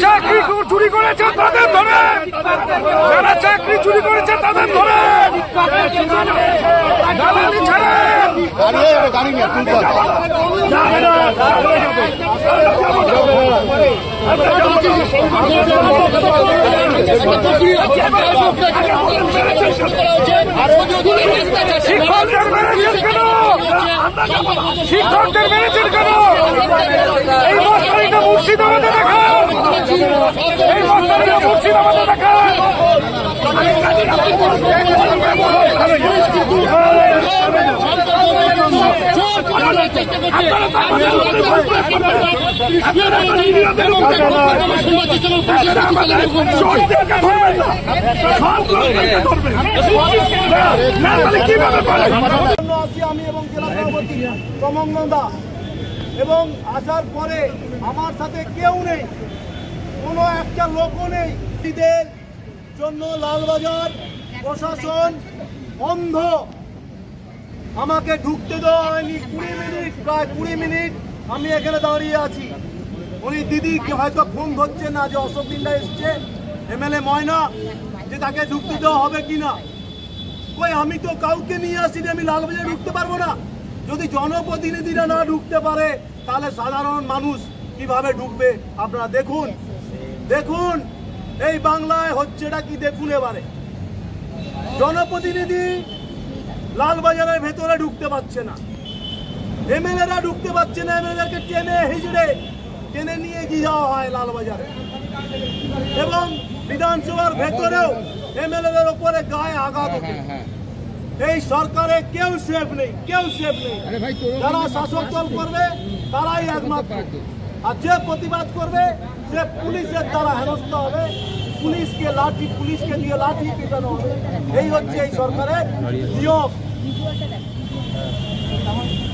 চাকরি চুরি করেছে তাদের ধরে, যারা চাকরি চুরি করেছে তাদের ধরে, দালালি ছাড়া গাড়ি নিয়ে শিক্ষকদের মেরেছেন কেন? শিক্ষকদের মেরেছেন কেন? এই মস্তানিটা মুর্শিদাবাদে দেখান, এই মস্তানিটা মুর্শিদাবাদে দেখান। আমি এবং জেলা সভাপতি কমল দাস এবং আসার পরে আমার সাথে কেউ নেই, কোনো একটা লোকও নেই। ঈদের জন্য লালবাজার প্রশাসন অন্ধ, আমাকে ঢুকতে দেওয়া হয়নি 20 মিনিট, প্রায় 20 মিনিট আমি এখানে দাঁড়িয়ে আছি। উনি দিদিকে হয়তো ফোন ধরছে না যে অশোক দিনটা এসছে এমএলএ ময়না, যে তাকে ঢুকতে দেওয়া হবে কিনা। ওই আমি তো কাউকে নিয়ে আসিনি, আমি লালবাজারে ঢুকতে পারবো না। যদি জনপ্রতিনিধিরা না ঢুকতে পারে তাহলে সাধারণ মানুষ কিভাবে ঢুকবে? আপনারা দেখুন, দেখুন এই বাংলায় হচ্ছেটা কি দেখুন। এবারে জনপ্রতিনিধি লালবাজারের ভেতরে ঢুকতে পারছে না, এমএলএরা ঢুকতে পারছে না, এমএলএকে টেনে হিজড়ে টেনে নিয়ে গিয়ে যাওয়া হয় লালবাজারে। এবং বিধানসভার ভেতরেও এমএলএদের উপরে গায়ে আঘাত হতো। এই সরকারে কেউ সেফ নেই, কেউ সেফ নেই। যারা শাসক দল করবে তারাই একমাত্র, আর যে প্রতিবাদ করবে সে পুলিশের দ্বারা হেনস্থ হবে, পুলিশকে দিয়ে লাঠি পিটানো হবে। এই হচ্ছে এই সরকারের নিয়ম।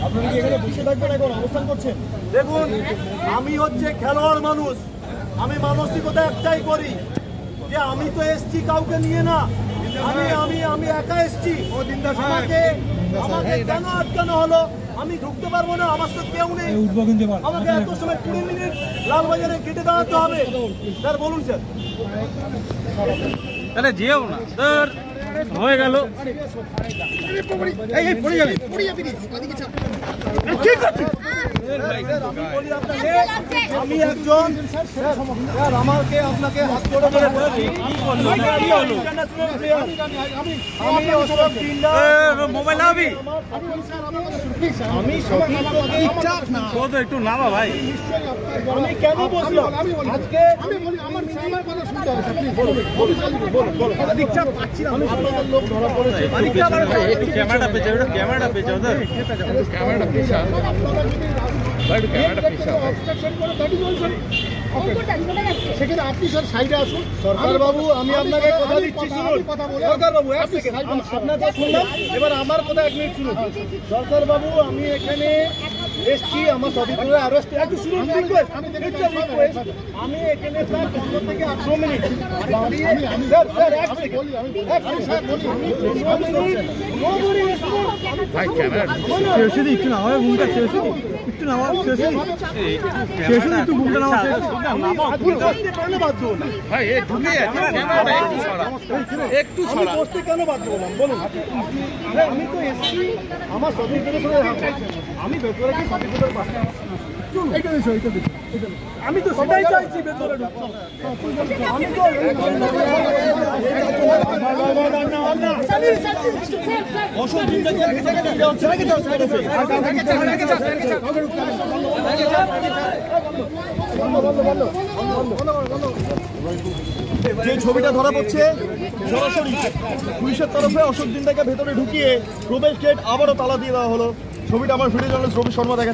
আপনারা কি এখানে বসে থাকবেন, এখন অবস্থান করছেন? দেখুন, আমি হচ্ছে খেলোয়াড় মানুষ, আমি মানসিকতা একটাই করি যে আমি তো এসছি কাউকে নিয়ে না, আমি একা এসছি। আমাকে কেন আটকানো হলো? আমি ঢুকতে পারবো না, আমার তো কেউ নেই। আমাকে এত সময় 20 মিনিট লালবাজারে কেটে দাঁড়াতে হবে। স্যার বলুন স্যার। তাহলে যেও না স্যার, হয়ে গেল। আমি একজন, আমাকে আপনাকে হাত করে মোবাইল নামাবি, আমি একটু নামা ভাই। আমি কেন বললাম আজকে লোক ধরা পড়েছে, ক্যামেরাটা পেঁচে, ক্যামেরাটা পেঁচে, ওদের ক্যামেরাটা পেঁচা। সেখানে আপনি স্যার সাইডে আসুন। সরকার বাবু, আমি আপনাকে কথা দিচ্ছি, শুনুন। সরকার বাবু এক সেকেন্ড, আপনাকে শুনলাম, এবার আমার কথা 1 মিনিট শুনুন। সরকার বাবু, আমি এখানে এসছি, আমার সদস্যরা অ্যারেস্ট, একটু শুনুন, আমি এখানে প্রায় 15 থেকে 18 মিনিট দাঁড়িয়ে, স্যার স্যার এক সেকেন্ড, ভাই ক্যামেরা একটু নামাবে ভূমিকা, একটু নামা, একটু ভূমিকা নামা, কেন বাধ্য হলাম ভাই? একটু আমি বসতে কেন বাধ্য হলাম বলুন? আমি তো এসছি আমার সদস্যদের, আমি ভেতরে কি সদস্যদের পাশে, আমি তো সেটাই চাইছি ভেতরে ঢুকতে। আমি তো যে ছবিটা ধরা পড়ছে সরাসরি পুলিশের তরফে অশোক দিনটাকে ভেতরে ঢুকিয়ে প্রবেশ গেট আবারও তালা দিয়ে দেওয়া হলো। ছবিটা আমার ভিডিও জার্নালিস্ট রবি শর্মা দেখা।